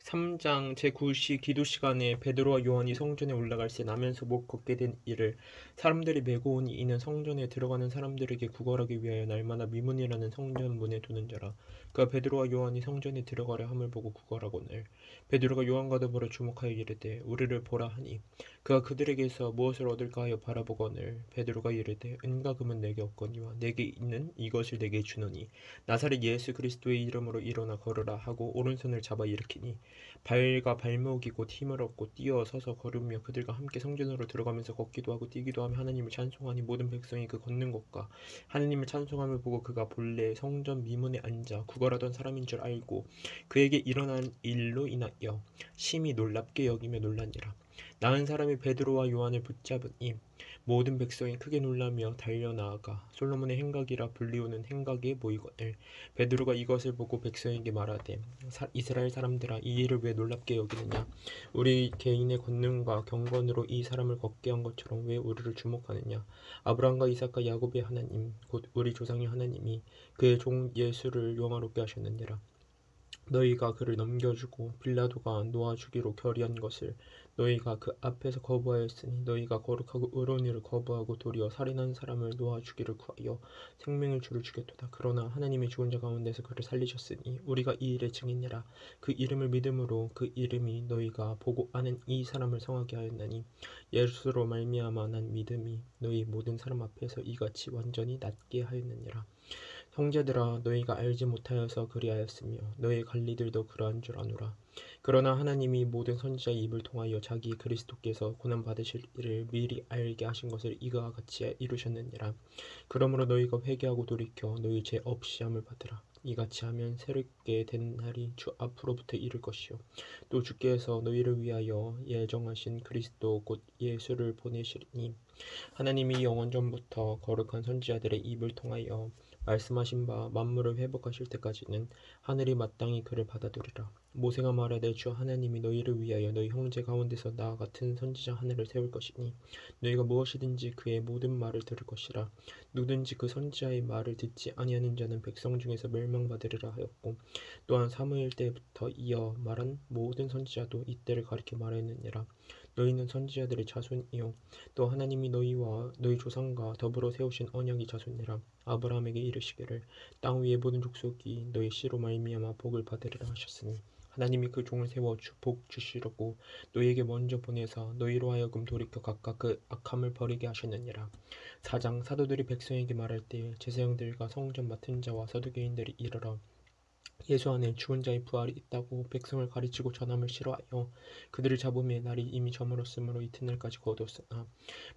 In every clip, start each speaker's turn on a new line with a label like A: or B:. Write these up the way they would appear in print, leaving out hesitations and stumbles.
A: 3장 제9시 기도 시간에 베드로와 요한이 성전에 올라갈새 나면서 못 걷게 된 이를 사람들이 메고 오니 이는 성전에 들어가는 사람들에게 구걸하기 위하여 날마다 미문이라는 성전 문에 두는 자라. 그가 베드로와 요한이 성전에 들어가려 함을 보고 구걸하거늘 베드로가 요한과 더불어 주목하여 이르되 우리를 보라 하니 그가 그들에게서 무엇을 얻을까 하여 바라보거늘 베드로가 이르되 은과 금은 내게 없거니와 내게 있는 이것을 내게 주노니 나사렛 예수 그리스도의 이름으로 일어나 걸으라 하고 오른손을 잡아 일으키니 발과 발목이 곧 힘을 얻고 뛰어 서서 걸으며 그들과 함께 성전으로 들어가면서 걷기도 하고 뛰기도 하며 하나님을 찬송하니 모든 백성이 그 걷는 것과 하나님을 찬송함을 보고 그가 본래 성전 미문에 앉아 구걸하던 사람인 줄 알고 그에게 일어난 일로 인하여 심히 놀랍게 여기며 놀라니라. 나은 사람이 베드로와 요한을 붙잡으니 모든 백성이 크게 놀라며 달려나아가 솔로몬의 행각이라 불리우는 행각에 모이거늘 베드로가 이것을 보고 백성에게 말하되 이스라엘 사람들아 이 일을 왜 놀랍게 여기느냐 우리 개인의 권능과 경건으로 이 사람을 걷게 한 것처럼 왜 우리를 주목하느냐 아브라함과 이삭과 야곱의 하나님 곧 우리 조상의 하나님이 그의 종 예수를 영화롭게 하셨느니라. 너희가 그를 넘겨주고 빌라도가 놓아주기로 결의한 것을 너희가 그 앞에서 거부하였으니 너희가 거룩하고 의로운 일을 거부하고 도리어 살인한 사람을 놓아주기를 구하여 생명을 주를 주겠도다. 그러나 하나님의 죽은 자 가운데서 그를 살리셨으니 우리가 이 일의 증인이라. 그 이름을 믿음으로 그 이름이 너희가 보고 아는 이 사람을 성하게 하였나니 예수로 말미암아 난 믿음이 너희 모든 사람 앞에서 이같이 완전히 낫게 하였느니라. 형제들아 너희가 알지 못하여서 그리하였으며 너희 관리들도 그러한 줄 아노라. 그러나 하나님이 모든 선지자의 입을 통하여 자기 그리스도께서 고난 받으실 일을 미리 알게 하신 것을 이와 같이 이루셨느니라. 그러므로 너희가 회개하고 돌이켜 너희 죄 없이 함을 받으라. 이같이 하면 새롭게 된 날이 주 앞으로부터 이를 것이요 또 주께서 너희를 위하여 예정하신 그리스도 곧 예수를 보내시리니 하나님이 영원 전부터 거룩한 선지자들의 입을 통하여 말씀하신 바 만물을 회복하실 때까지는 하늘이 마땅히 그를 받아들이라. 모세가 말하되 주 하나님이 너희를 위하여 너희 형제 가운데서 나 같은 선지자 하늘을 세울 것이니 너희가 무엇이든지 그의 모든 말을 들을 것이라. 누구든지 그 선지자의 말을 듣지 아니하는 자는 백성 중에서 멸망받으리라 하였고 또한 사무엘 때부터 이어 말한 모든 선지자도 이때를 가리켜 말하였느니라. 너희는 선지자들의 자손이요 또 하나님이 너희와 너희 조상과 더불어 세우신 언약의 자손이라. 아브라함에게 이르시기를 땅 위의 모든 족속이 너희 씨로 말미암아 복을 받으리라 하셨으니 하나님이 그 종을 세워 복 주시려고 너희에게 먼저 보내사 너희로 하여금 돌이켜 각각 그 악함을 버리게 하셨느니라. 4장 사도들이 백성에게 말할 때에 제사장들과 성전 맡은 자와 서두개인들이 이르러 예수 안에 죽은 자의 부활이 있다고 백성을 가르치고 전함을 싫어하여 그들을 잡음에 날이 이미 저물었으므로 이튿날까지 거두었으나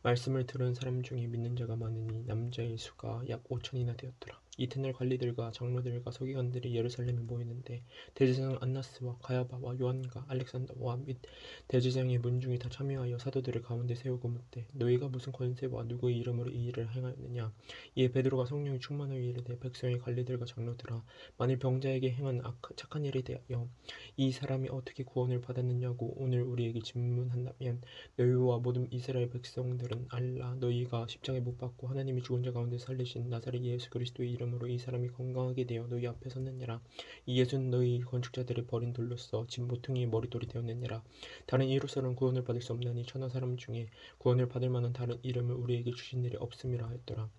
A: 말씀을 들은 사람 중에 믿는 자가 많으니 남자의 수가 약 5천이나 되었더라. 이튿날 관리들과 장로들과 서기관들이 예루살렘에 모이는데 대제사장 안나스와 가야바와 요한과 알렉산더와 및 대제사장의 문중이 다 참여하여 사도들을 가운데 세우고 묻되 너희가 무슨 권세와 누구의 이름으로 이 일을 행하였느냐. 이에 베드로가 성령이 충만하여 이르되 백성의 관리들과 장로들아 만일 병자에게 행한 착한 일에 대하여 이 사람이 어떻게 구원을 받았느냐고 오늘 우리에게 질문한다면 너희와 모든 이스라엘 백성들은 알라. 너희가 십자가에 못 박고 하나님이 죽은 자 가운데 살리신 나사렛 예수 그리스도의 이름으로 이 사람이 건강하게 되어 너희 앞에 섰느니라. 이 예수는 너희 건축자들이 버린 돌로서 집 모퉁이의 머릿돌이 되었느니라. 다른 이로서는 구원을 받을 수 없나니 천하 사람 중에 구원을 받을 만한 다른 이름을 우리에게 주신 일이 없음이라 하였더라.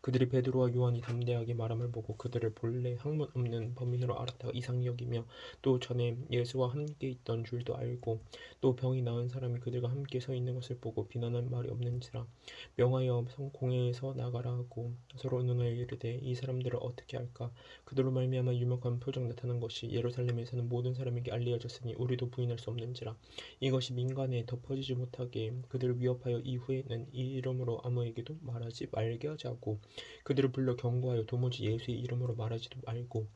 A: 그들이 베드로와 요한이 담대하게 말함을 보고 그들을 본래 학문 없는 범인으로 알았다가 이상히 여기며 또 전에 예수와 함께 있던 줄도 알고 또 병이 나은 사람이 그들과 함께 서 있는 것을 보고 비난할 말이 없는지라 명하여 공회에서 나가라 하고 서로 의논하여 이르되 이 사람들을 어떻게 할까. 그들로 말미암아 유명한 표적 나타난 것이 예루살렘에서는 모든 사람에게 알려졌으니 우리도 부인할 수 없는지라. 이것이 민간에 덮어지지 못하게 그들을 위협하여 이후에는 이 이름으로 아무에게도 말하지 말게 하자고 그들을 불러 경고하여 도무지 예수의 이름으로 말하지도 말고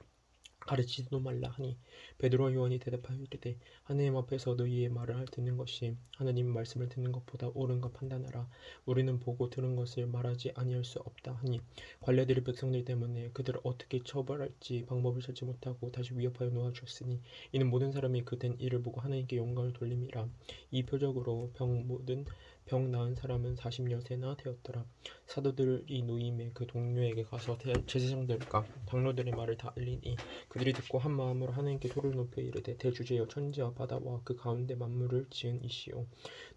A: 가르치지도 말라 하니 베드로와 요한이 대답하여 이르되 하나님 앞에서 너희의 말을 듣는 것이 하나님 말씀을 듣는 것보다 옳은가 판단하라. 우리는 보고 들은 것을 말하지 아니할 수 없다 하니 관례들이 백성들 때문에 그들을 어떻게 처벌할지 방법을 찾지 못하고 다시 위협하여 놓아주었으니 이는 모든 사람이 그 된 일을 보고 하나님께 영광을 돌림이라. 이 표적으로 병 모든 병 나은 사람은 40여세나 되었더라. 사도들이 노임에 그 동료에게 가서 제사장들과 장로들의 말을 다 알리니 그들이 듣고 한 마음으로 하나님께 소를 높여 이르되 대주제여 천지와 바다와 그 가운데 만물을 지은 이시오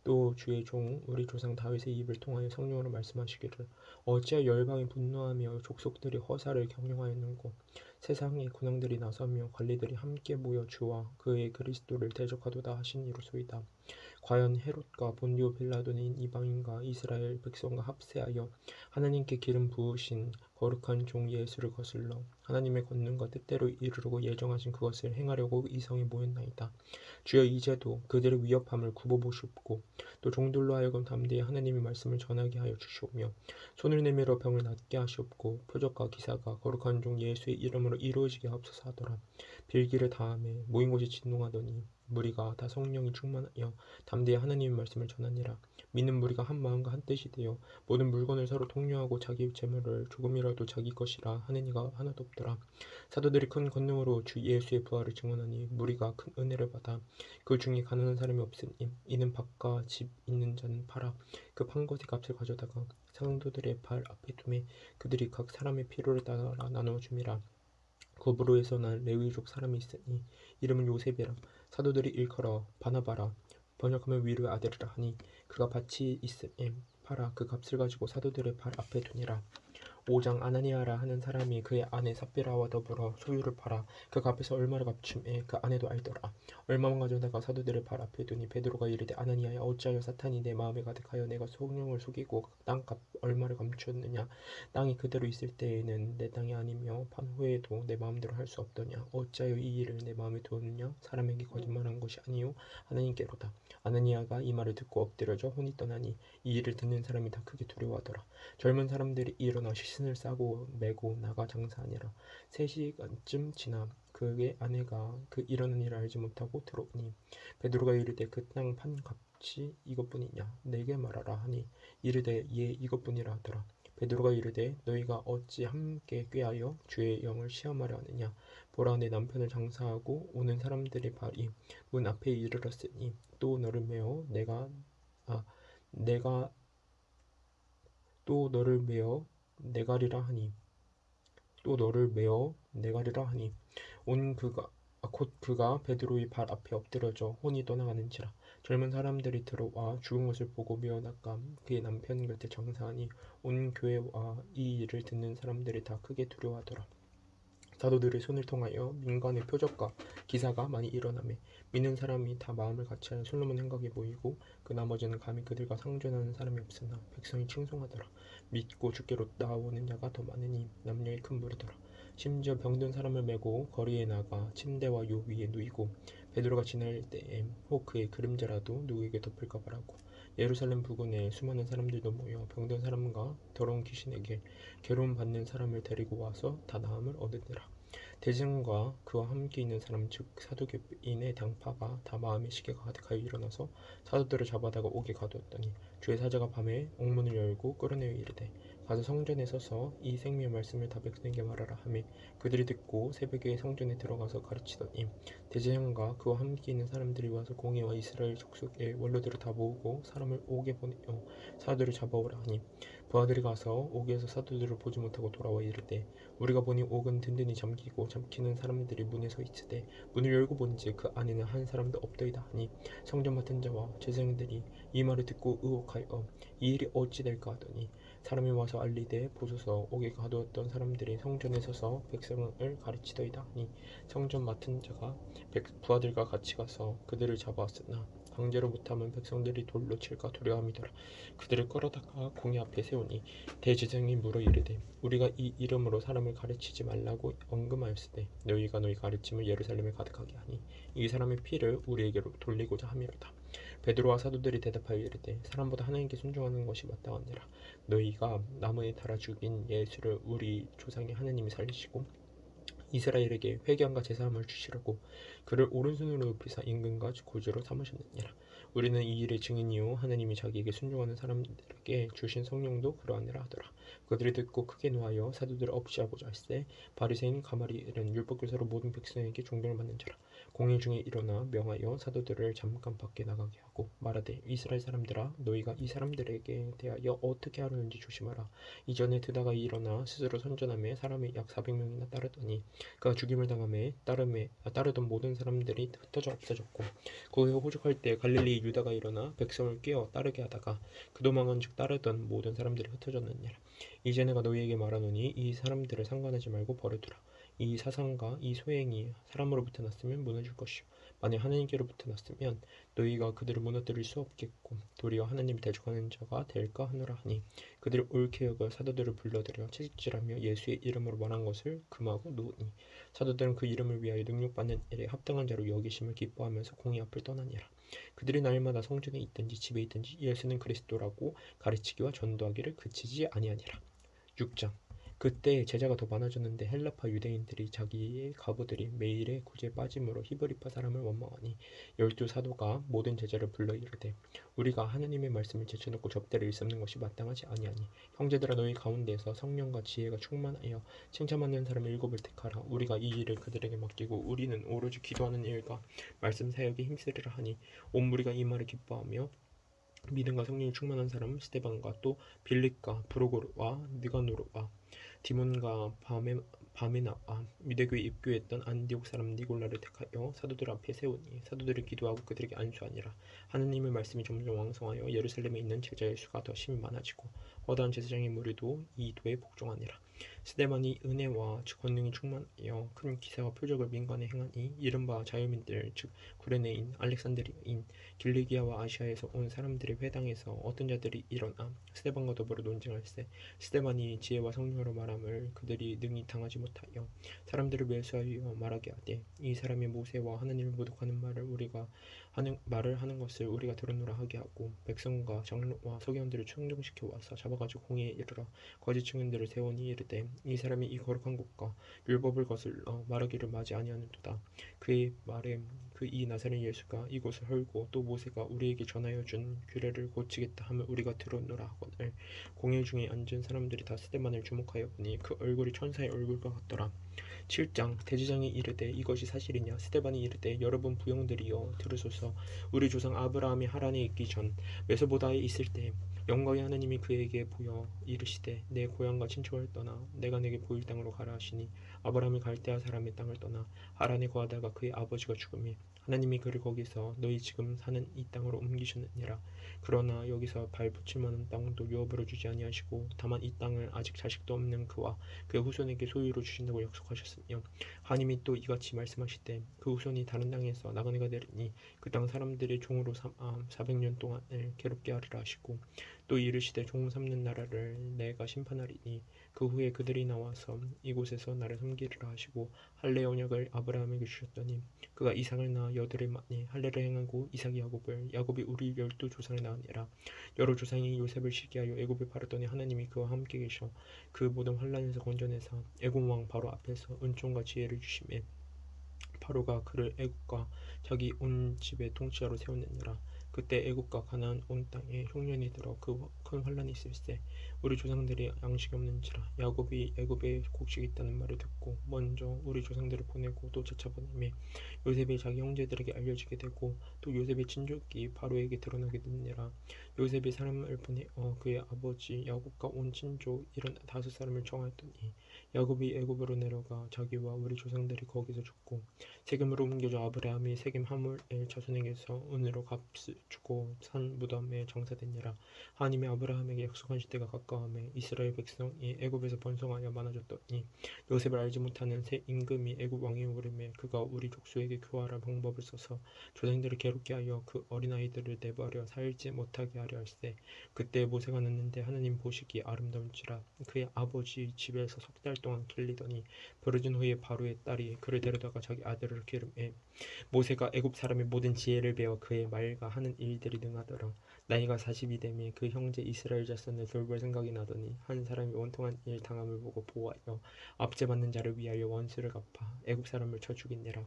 A: 또 주의 종 우리 조상 다윗의 입을 통하여 성령으로 말씀하시기를 어찌하여 열방이 분노하며 족속들이 허사를 경영하였는고 세상의 군왕들이 나서며 관리들이 함께 모여 주와 그의 그리스도를 대적하도다 하신 이로소이다. 과연 헤롯과 본디오 빌라도는 이방인과 이스라엘 백성과 합세하여 하나님께 기름 부으신 거룩한 종 예수를 거슬러 하나님의 권능과 뜻대로 이루려고 예정하신 그것을 행하려고 이성에 모였나이다. 주여 이제도 그들의 위협함을 굽어보시옵고 또 종들로 하여금 담대히 하나님의 말씀을 전하게 하여 주시오며 손을 내밀어 병을 낫게 하시옵고 표적과 기사가 거룩한 종 예수의 이름으로 이루어지게 하옵소서 하더라. 빌기를 다음에 모인 곳이 진동하더니 무리가 다 성령이 충만하여 담대히 하나님의 말씀을 전하니라. 믿는 무리가 한 마음과 한 뜻이 되어 모든 물건을 서로 통용하고 자기 재물을 조금이라도 자기 것이라 하는 이가 하나도 없더라. 사도들이 큰 권능으로 주 예수의 부활을 증언하니 무리가 큰 은혜를 받아 그 중에 가난한 사람이 없으니 이는 밭과 집 있는 자는 팔아 그 판 것의 값을 가져다가 상도들의 발 앞에 두매 그들이 각 사람의 필요를 따라 나누어 줌이라. 고브로에서 난 레위족 사람이 있으니 이름은 요셉이라. 사도들이 일컬어 바나바라 번역하면 위로의 아들이라 하니 그가 밭이 있으니 팔아 그 값을 가지고 사도들의 발 앞에 두니라. 5장 아나니아라 하는 사람이 그의 아내 삽비라와 더불어 소유를 팔아 그 값에서 얼마를 갚춤에 그 아내도 알더라. 얼마만 가져다가 사도들의 발 앞에 두니 베드로가 이르되 아나니아야 어찌하여 사탄이 내 마음에 가득하여 내가 성령을 속이고 땅값 얼마를 감추었느냐. 땅이 그대로 있을 때에는 내 땅이 아니며 판 후에도 내 마음대로 할 수 없더냐. 어찌하여 이 일을 내 마음에 두었느냐. 사람에게 거짓말한 것이 아니요 하나님께로다. 아나니아가 이 말을 듣고 엎드려져 혼이 떠나니 이 일을 듣는 사람이 다 크게 두려워하더라. 젊은 사람들이 일어나 시신을 싸고 메고 나가 장사하니라. 3시간쯤 지나 그의 아내가 그 일어난 일을 알지 못하고 들어오니 베드로가 이르되 그 땅 판 값이 이것뿐이냐 내게 말하라 하니 이르되 예 이것뿐이라 하더라. 베드로가 이르되 너희가 어찌 함께 꾀하여 주의 영을 시험하려 하느냐. 보라 내 남편을 장사하고 오는 사람들의 발이 문 앞에 이르렀으니 또 너를 메어 내가 또 너를 메어 내가리라 하니 온 그가 곧 그가 베드로의 발 앞에 엎드려져 혼이 떠나가는지라. 젊은 사람들이 들어와 죽은 것을 보고 메어나가 그의 남편 곁에 장사하니 온 교회와 이 일을 듣는 사람들이 다 크게 두려워하더라. 사도들의 손을 통하여 민간의 표적과 기사가 많이 일어나매 믿는 사람이 다 마음을 같이하여 솔로몬 행각에 모이고 그 나머지는 감히 그들과 상존하는 사람이 없으나 백성이 칭송하더라. 믿고 주께로 나오는 자가 더 많으니 남녀의 큰 무리더라. 심지어 병든 사람을 메고 거리에 나가 침대와 요 위에 누이고 베드로가 지날 때에 혹 그의 그림자라도 누구에게 덮을까 바라고 예루살렘 부근에 수많은 사람들도 모여 병든 사람과 더러운 귀신에게 괴로움 받는 사람을 데리고 와서 다 나음을 얻으니라. 대제사장과 그와 함께 있는 사람 즉 사두개인의 당파가 다 마음의 시기가 가득하여 일어나서 사도들을 잡아다가 옥에 가두었더니 주의 사자가 밤에 옥문을 열고 끌어내어 이르되 가서 성전에 서서 이 생명의 말씀을 다 백성에게 말하라 하매 그들이 듣고 새벽에 성전에 들어가서 가르치더니 대제사장과 그와 함께 있는 사람들이 와서 공회와 이스라엘 족속의 원로들을 다 모으고 사람을 옥에 보내어 사도들을 잡아오라 하니 부하들이 가서 옥에서 사도들을 보지 못하고 돌아와 이르되 우리가 보니 옥은 든든히 잠기고 잠기는 사람들이 문에 서 있으되 문을 열고 본즉 그 안에는 한 사람도 없더이다 하니 성전 맡은 자와 제사장들이 이 말을 듣고 의혹하여 이 일이 어찌 될까 하더니 사람이 와서 알리되 보소서 옥에 가두었던 사람들이 성전에 서서 백성을 가르치더이다 하니 성전 맡은 자가 부하들과 같이 가서 그들을 잡아왔으나 강제로 못하면 백성들이 돌로 칠까 두려움이더라. 그들을 끌어다가 공회 앞에 세우니 대제사장이 물어 이르되 우리가 이 이름으로 사람을 가르치지 말라고 언금하였으되 너희가 너희 가르침을 예루살렘에 가득하게 하니 이 사람의 피를 우리에게로 돌리고자 함이로다. 베드로와 사도들이 대답하여 이르되 사람보다 하나님께 순종하는 것이 마땅하니라. 너희가 나무에 달아 죽인 예수를 우리 조상의 하나님이 살리시고 이스라엘에게 회개함과 제사함을 주시려고 그를 오른손으로 높이사 임금과 고지로 삼으셨느니라. 우리는 이 일의 증인이요 하나님이 자기에게 순종하는 사람들에게 주신 성령도 그러하니라 하더라. 그들이 듣고 크게 노하여 사도들을 없이하고자 할세 바리새인 가말리엘은 율법교사로 모든 백성에게 존경을 받는 자라. 공회 중에 일어나 명하여 사도들을 잠깐 밖에 나가게 하고 말하되 이스라엘 사람들아 너희가 이 사람들에게 대하여 어떻게 하려는지 조심하라. 이전에 드다가 일어나 스스로 선전하며 사람이 약 400명이나 따르더니 그가 죽임을 당함에 따르던 모든 사람들이 흩어져 없어졌고 그 후에 호적할 때 갈릴리 유다가 일어나 백성을 깨어 따르게 하다가 그 도망한 즉 따르던 모든 사람들이 흩어졌느니라. 이제 내가 너희에게 말하노니 이 사람들을 상관하지 말고 버려두라. 이 사상과 이 소행이 사람으로부터 났으면 무너질 것이요 만일 하나님께로부터 났으면 너희가 그들을 무너뜨릴 수 없겠고 도리어 하나님을 대적하는 자가 될까 하노라 하니 그들을 옳게 여겨 사도들을 불러들여 채찍질하며 예수의 이름으로 말한 것을 금하고 놓으니 사도들은 그 이름을 위하여 능력받는 일에 합당한 자로 여기심을 기뻐하면서 공의 앞을 떠나니라. 그들이 날마다 성전에 있든지 집에 있든지 예수는 그리스도라고 가르치기와 전도하기를 그치지 아니하니라. 6장 그때 제자가 더 많아졌는데 헬라파 유대인들이 자기의 가부들이 매일의 구제에 빠짐으로 히브리파 사람을 원망하니 12사도가 모든 제자를 불러 이르되 우리가 하나님의 말씀을 제쳐놓고 접대를 일삼는 것이 마땅하지 아니하니 형제들아 너희 가운데에서 성령과 지혜가 충만하여 칭찬받는 사람 7을 택하라. 우리가 이 일을 그들에게 맡기고 우리는 오로지 기도하는 일과 말씀 사역에 힘쓰리라 하니 온 무리가 이 말을 기뻐하며 믿음과 성령이 충만한 사람 스데반과 또 빌립과 브로고르와 느가노르와 디몬과 바메나와 유대교에 입교했던 안디옥 사람 니골라를 택하여 사도들 앞에 세우니 사도들이 기도하고 그들에게 안수하니라. 하느님의 말씀이 점점 왕성하여 예루살렘에 있는 제자의 수가 더 심히 많아지고 허다한 제사장의 무리도 이 도에 복종하니라. 스데반이 은혜와 권능이 충만하여 큰 기사와 표적을 민간에 행하니 이른바 자유민들 즉 구레네인 알렉산드리아인 길리기아와 아시아에서 온 사람들의 회당에서 어떤 자들이 일어나 스데반과 더불어 논쟁할세 스데반이 지혜와 성령으로 말함을 그들이 능히 당하지 못하여 사람들을 멸수하여 말하게 하되 이 사람이 모세와 하나님을 모독하는 말을 하는 것을 우리가 들었노라 하게 하고 백성과 장로와 서기관들을 충동시켜 와서 잡아가지고 공회에 이르러 거짓 증인들을 세우니 이르되 이 사람이 이 거룩한 곳과 율법을 거슬러 말하기를 마지 아니하는도다. 그의 말에 그 이 나사렛 예수가 이곳을 헐고 또 모세가 우리에게 전하여 준 규례를 고치겠다 하면 우리가 들었노라 하거늘 공회 중에 앉은 사람들이 다 스데반을 주목하여 보니 그 얼굴이 천사의 얼굴과 같더라. 7장 대제장이 이르되 이것이 사실이냐 스데반이 이르되 여러분 부형들이여 들으소서. 우리 조상 아브라함이 하란에 있기 전 메소보다에 있을 때 영광의 하나님이 그에게 보여 이르시되 내 고향과 친척을 떠나 내가 내게 보일 땅으로 가라 하시니 아브라함이 갈대아 사람의 땅을 떠나 하란에 거하다가 그의 아버지가 죽음에 하나님이 그를 거기서 너희 지금 사는 이 땅으로 옮기셨느니라. 그러나 여기서 발 붙일 만한 땅도 유업으로 주지 아니하시고 다만 이 땅을 아직 자식도 없는 그와 그의 후손에게 소유로 주신다고 약속하셨으며 하나님이 또 이같이 말씀하시되 그 후손이 다른 땅에서 나그네가 되리니 그 땅 사람들의 종으로 삼아 400년 동안을 괴롭게 하리라 하시고 또 이르시되 종 삼는 나라를 내가 심판하리니 그 후에 그들이 나와서 이곳에서 나를 섬기리라 하시고 할례 언약을 아브라함에게 주셨더니 그가 이삭을 낳아 여드레 만에 할례를 행하고 이삭이 야곱이 우리 12조상을 낳으니라. 여러 조상이 요셉을 시기하여 애굽에 팔았더니 하나님이 그와 함께 계셔 그 모든 환난에서 건져내사 애굽 왕 바로 앞에서 은총과 지혜를 주심에 바로가 그를 애굽과 자기 온 집의 통치자로 세웠느니라. 그때 애굽과 가나안 온 땅에 흉년이 들어 그 큰 환란이 있을세. 우리 조상들이 양식이 없는지라 야곱이 애굽에 곡식이 있다는 말을 듣고 먼저 우리 조상들을 보내고 또 재차 보내매 요셉이 자기 형제들에게 알려지게 되고 또 요셉의 친족이 바로에게 드러나게 되니라. 요셉이 사람을 보내어 그의 아버지 야곱과 온 친족 75사람을 청하였더니 야곱이 애굽으로 내려가 자기와 우리 조상들이 거기서 죽고 세겜으로 옮겨져 아브라함이 세겜 하물의 자손에게서 은으로 값을 주고 산 무덤에 장사되니라. 하나님이 아브라함에게 약속한 시대가 가까움에 이스라엘 백성이 애굽에서 번성하여 많아졌더니 요셉을 알지 못하는 새 임금이 애굽 왕이 오르매 그가 우리 족속에게 교활할 방법을 써서 조상들을 괴롭게 하여 그 어린아이들을 내버려 살지 못하게 하려 할세. 그때 모세가 났는데 하나님 보시기에 아름다운지라 그의 아버지 집에서 석 달 동안 길리더니 버려진 후에 바로의 딸이 그를 데려다가 자기 아들을 기름해 모세가 애굽 사람의 모든 지혜를 배워 그의 말과 하는 모든 일들이 능하더라. 나이가 40이 되매 그 형제 이스라엘 자손을 돌볼 생각이 나더니 한 사람이 원통한 일 당함을 보고 보호하여 압제받는 자를 위하여 원수를 갚아 애굽 사람을 쳐 죽이니라.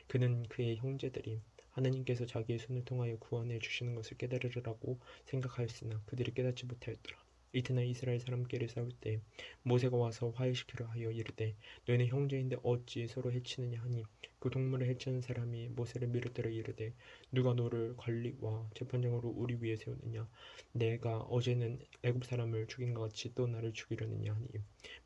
A: 그는 그의 형제들이 하나님께서 자기의 손을 통하여 구원해 주시는 것을 깨달으라고 생각하였으나 그들이 깨닫지 못하였더라. 이튿날 이스라엘 사람끼리 싸울 때 모세가 와서 화해시키려 하여 이르되 너희는 형제인데 어찌 서로 해치느냐 하니 그 동물을 해치는 사람이 모세를 미르들어 이르되 누가 너를 관리와 재판장으로 우리 위에 세우느냐 내가 어제는 애굽 사람을 죽인 것 같이 또 나를 죽이려느냐 하니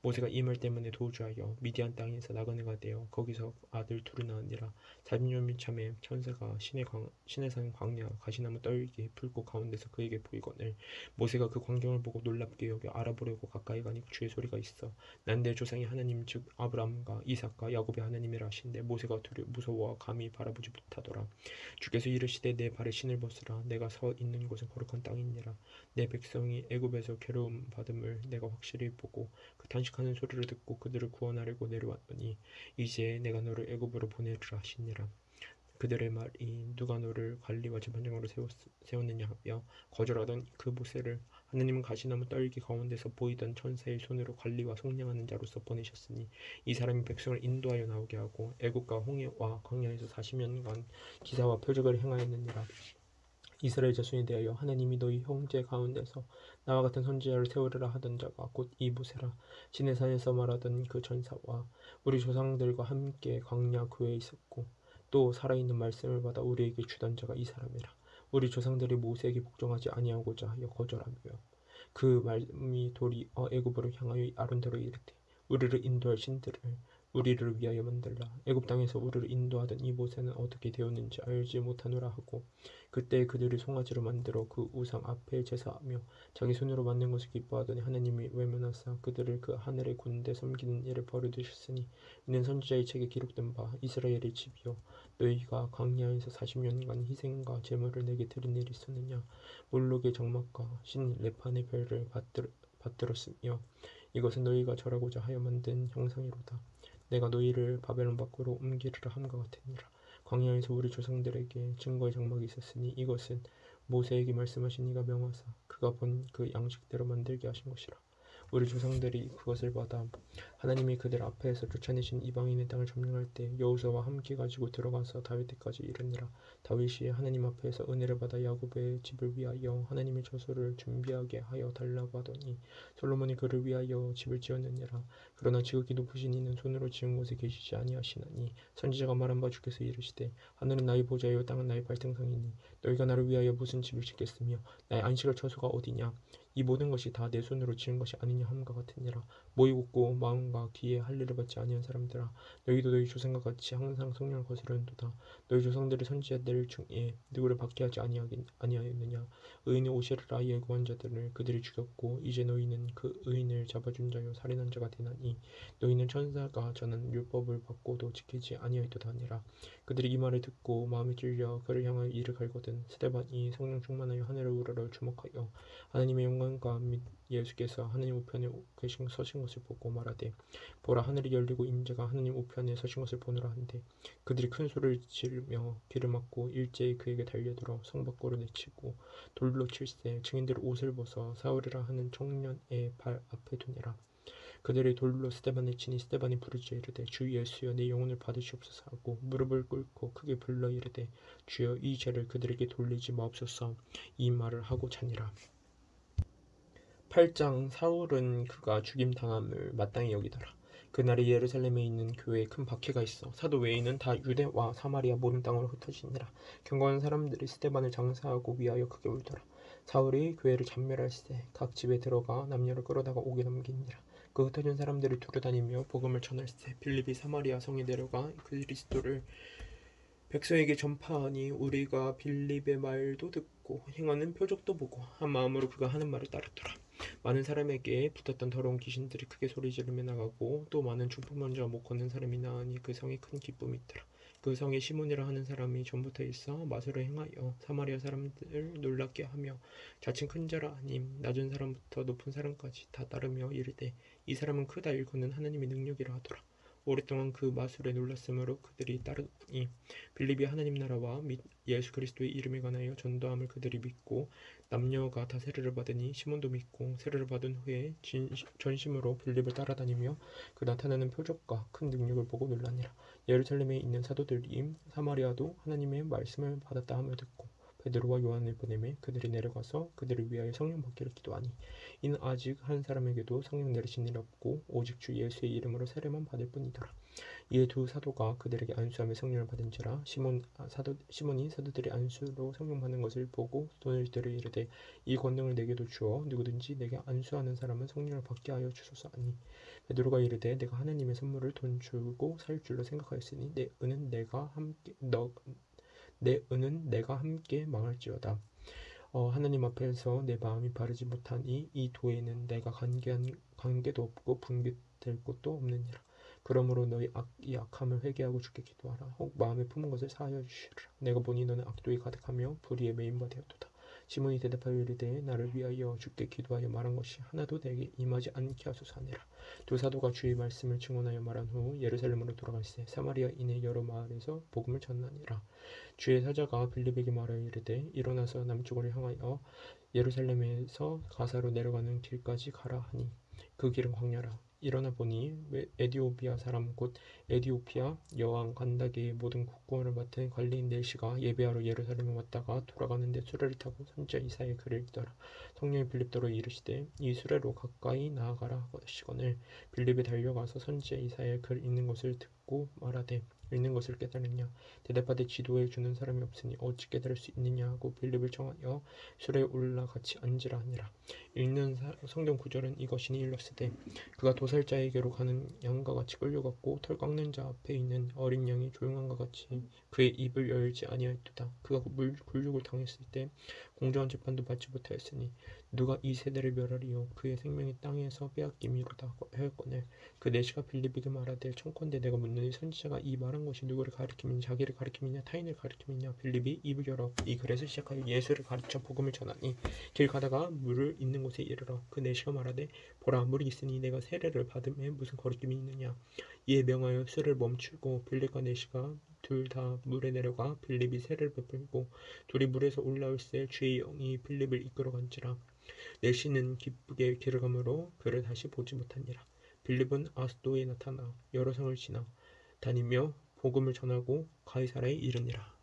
A: 모세가 이 말 때문에 도주하여 미디안 땅에서 나그네가 되어 거기서 아들 둘을 낳으니라. 40년 참에 천사가 신의 산 광야 가시나무 떨기 풀꽃 가운데서 그에게 보이거늘 모세가 그 광경을 보고 놀랍게 여겨 알아보려고 가까이 가니 주의 소리가 있어 난 내 조상의 하나님 즉 아브라함과 이삭과 야곱의 하나님이라 하신데 모세가 무서워 감히 바라보지 못하더라. 주께서 이르시되 내 발에 신을 벗으라 내가 서 있는 곳은 거룩한 땅이니라. 내 백성이 애굽에서 괴로움 받음을 내가 확실히 보고 그 탄식하는 소리를 듣고 그들을 구원하려고 내려왔더니 이제 내가 너를 애굽으로 보내리라 하시니라. 그들의 말이 누가 너를 관리와 재판장으로 세웠느냐 하며 거절하던 그 모세를 하느님은 가시나무 떨기 가운데서 보이던 천사의 손으로 관리와 속량하는 자로서 보내셨으니 이 사람이 백성을 인도하여 나오게 하고 애국과 홍해와 광야에서 40년간 기사와 표적을 행하였느니라. 이스라엘 자손에 대하여 하나님이 너희 형제 가운데서 나와 같은 선지자를 세우리라 하던 자가 곧 이 모세라. 시내산에서 말하던 그 천사와 우리 조상들과 함께 광야 그에 있었고 또 살아있는 말씀을 받아 우리에게 주던 자가 이 사람이라. 우리 조상들이 모세에게 복종하지 아니하고자 하여 거절하며 그 말씀이 도리어 애굽으로 향하여 아론대로 이르되 우리를 인도할 신들을 우리를 위하여 만들라. 애굽 땅에서 우리를 인도하던 이 모세는 어떻게 되었는지 알지 못하노라 하고 그때 그들이 송아지로 만들어 그 우상 앞에 제사하며 자기 손으로 만든 것을 기뻐하더니 하나님이 외면하사 그들을 그 하늘의 군대 섬기는 일을 버려두셨으니 이는 선지자의 책에 기록된 바 이스라엘의 집이여 너희가 광야에서 40년간 희생과 제물을 내게 드린 일이 있었느냐. 몰록의 장막과 신 레판의 별을 받들었으며 이것은 너희가 절하고자 하여 만든 형상이로다. 내가 너희를 바벨론 밖으로 옮기리라 함과 같으니라. 광야에서 우리 조상들에게 증거의 장막이 있었으니 이것은 모세에게 말씀하신 이가 명하사 그가 본 그 양식대로 만들게 하신 것이라. 우리 조상들이 그것을 받아 하나님이 그들 앞에서 쫓아내신 이방인의 땅을 점령할 때 여호수아와 함께 가지고 들어가서 다윗에까지 이르니라. 다윗이 하나님 앞에서 은혜를 받아 야곱의 집을 위하여 하나님의 저소를 준비하게 하여 달라고 하더니 솔로몬이 그를 위하여 집을 지었느니라. 그러나 지극히 높으신 이는 손으로 지은 곳에 계시지 아니하시나니 선지자가 말한 바 주께서 이르시되 하늘은 나의 보좌요 땅은 나의 발등상이니 너희가 나를 위하여 무슨 집을 짓겠으며 나의 안식할 처소가 어디냐. 이 모든 것이 다 내 손으로 지은 것이 아니냐 함과 같으니라. 모이 웃고 마음과 귀에 할 일을 받지 아니한 사람들아 너희도 너희 조상과 같이 항상 성령을 거스르는도다. 너희 조상들의 선지자들 중에 누구를 박해 하지 아니하였느냐. 의인의 오실을 아이의 구원자들을 그들이 죽였고 이제 너희는 그 의인을 잡아준 자요 살인한 자가 되나니 너희는 천사가 전한 율법을 받고도 지키지 아니하였도다 하니라. 그들이 이 말을 듣고 마음이 찔려 그를 향하여 이를 갈거든 스데반이 성령 충만하여 하늘을 우러러 주목하여 하나님의 영광과 및 예수께서 하나님 우편에 서신 것을 보고 말하되 보라 하늘이 열리고 임재가 하나님 우편에 서신 것을 보노라 하는데 그들이 큰 소리를 지르며 귀를 막고 일제히 그에게 달려들어 성 밖으로 내치고 돌로 칠세 증인들의 옷을 벗어 사울이라 하는 청년의 발 앞에 두니라. 그들이 돌로 스데반을 치니 스데반이 부르짖어 이르되 주 예수여 내 영혼을 받으시옵소서 하고 무릎을 꿇고 크게 불러 이르되 주여 이 죄를 그들에게 돌리지 마옵소서. 이 말을 하고 자니라. 8장 사울은 그가 죽임당함을 마땅히 여기더라. 그날에 예루살렘에 있는 교회에 큰 박해가 있어 사도 외인은 다 유대와 사마리아 모든 땅으로 흩어지니라. 경건한 사람들이 스데반을 장사하고 위하여 크게 울더라. 사울이 교회를 전멸할세 각 집에 들어가 남녀를 끌어다가 옥에 넘기니라. 그 흩어진 사람들이 두루다니며 복음을 전할세 빌립이 사마리아 성에 내려가 그리스도를 백성에게 전파하니 우리가 빌립의 말도 듣고 행하는 표적도 보고 한 마음으로 그가 하는 말을 따르더라. 많은 사람에게 붙었던 더러운 귀신들이 크게 소리 지르며 나가고 또 많은 중풍병자와 못 걷는 사람이 나으니 그 성에 큰 기쁨이 있더라. 그 성에 시몬이라 하는 사람이 전부터 있어 마술을 행하여 사마리아 사람들을 놀랍게 하며 자칭 큰 자라 아님 낮은 사람부터 높은 사람까지 다 따르며 이르되 이 사람은 크다 일컫는 하나님의 능력이라 하더라. 오랫동안 그 마술에 놀랐으므로 그들이 따르니 빌립이 하나님 나라와 및 예수 그리스도의 이름에 관하여 전도함을 그들이 믿고 남녀가 다 세례를 받으니 시몬도 믿고 세례를 받은 후에 전심으로 빌립을 따라다니며 그 나타나는 표적과 큰 능력을 보고 놀라니라. 예루살렘에 있는 사도들이 사마리아도 하나님의 말씀을 받았다 하며 듣고 베드로와 요한을 보내매 그들이 내려가서 그들을 위하여 성령 받기를 기도하니 이는 아직 한 사람에게도 성령 내리신 일 없고 오직 주 예수의 이름으로 세례만 받을 뿐이더라. 이에 두 사도가 그들에게 안수하며 성령을 받은지라 시몬이 사도들이 안수로 성령 받는 것을 보고 돈을 들여 이르되 이 권능을 내게도 주어 누구든지 내게 안수하는 사람은 성령을 받게 하여 주소서 하니 베드로가 이르되 내가 하나님의 선물을 돈 주고 살 줄로 생각하였으니 내 은은 내가 함께 망할지어다. 하나님 앞에서 내 마음이 바르지 못하니 이 도에는 내가 관계도 없고 분biệt될 곳도 없느니라. 그러므로 너희 이 악함을 회개하고 주께 기도하라. 혹 마음에 품은 것을 사하여 주시라. 내가 보니 너는 악독이 가득하며 불의에 매인 바 되었도다. 시몬이 대답하여 이르되 나를 위하여 주께 기도하여 말한 것이 하나도 내게 임하지 않게 하소서 하니라. 두 사도가 주의 말씀을 증언하여 말한 후 예루살렘으로 돌아갈새 사마리아인의 여러 마을에서 복음을 전하니라. 주의 사자가 빌립에게 말하여 이르되 일어나서 남쪽으로 향하여 예루살렘에서 가사로 내려가는 길까지 가라 하니 그 길은 광야라. 일어나 보니 에디오피아 사람 곧 에디오피아 여왕 간다게의 모든 국권을 맡은 관리인 넬시가 예배하러 예루살렘에 왔다가 돌아가는데 수레를 타고 선지자 이사야의 글을 읽더라. 성령이 빌립더러 이르시되 이 수레로 가까이 나아가라 하시거늘 빌립이 달려가서 선지자 이사야의 글 읽는 것을 듣고 말하되 읽는 것을 깨달으냐 대답하되 지도해 주는 사람이 없으니 어찌 깨달을 수 있느냐 하고 빌립을 청하여 수레에 올라 같이 앉으라 하니라. 읽는 성경 구절은 이것이니 일렀으되 그가 도살자에게로 가는 양과 같이 끌려갔고 털 깎는 자 앞에 있는 어린 양이 조용한 것 같이 그의 입을 열지 아니하였도다. 그가 굴욕을 당했을 때 공정한 재판도 받지 못하였으니 누가 이 세대를 멸하리요 그의 생명이 땅에서 빼앗김이로다 하였거늘 그 내시가 빌립에게 말하되 청컨대 내가 묻노니 선지자가 이 말한 것이 누구를 가리킴이냐 자기를 가리킴이냐 타인을 가리킴이냐 빌립이 입을 열어 이 글에서 시작하여 예수를 가르쳐 복음을 전하니 길 가다가 물을 있는 곳에 이르러 그 내시가 말하되 보라 물이 있으니 내가 세례를 받음에 무슨 거리낌이 있느냐. 이에 명하여 수를 멈추고 빌립과 내시가 둘 다 물에 내려가 빌립이 세례를 베풀고 둘이 물에서 올라올새 주의 영이 빌립을 이끌어간지라. 내시는 기쁘게 길을 가므로 그를 다시 보지 못하니라. 빌립은 아스도에 나타나 여러 성을 지나 다니며 복음을 전하고 가이사라에 이르니라.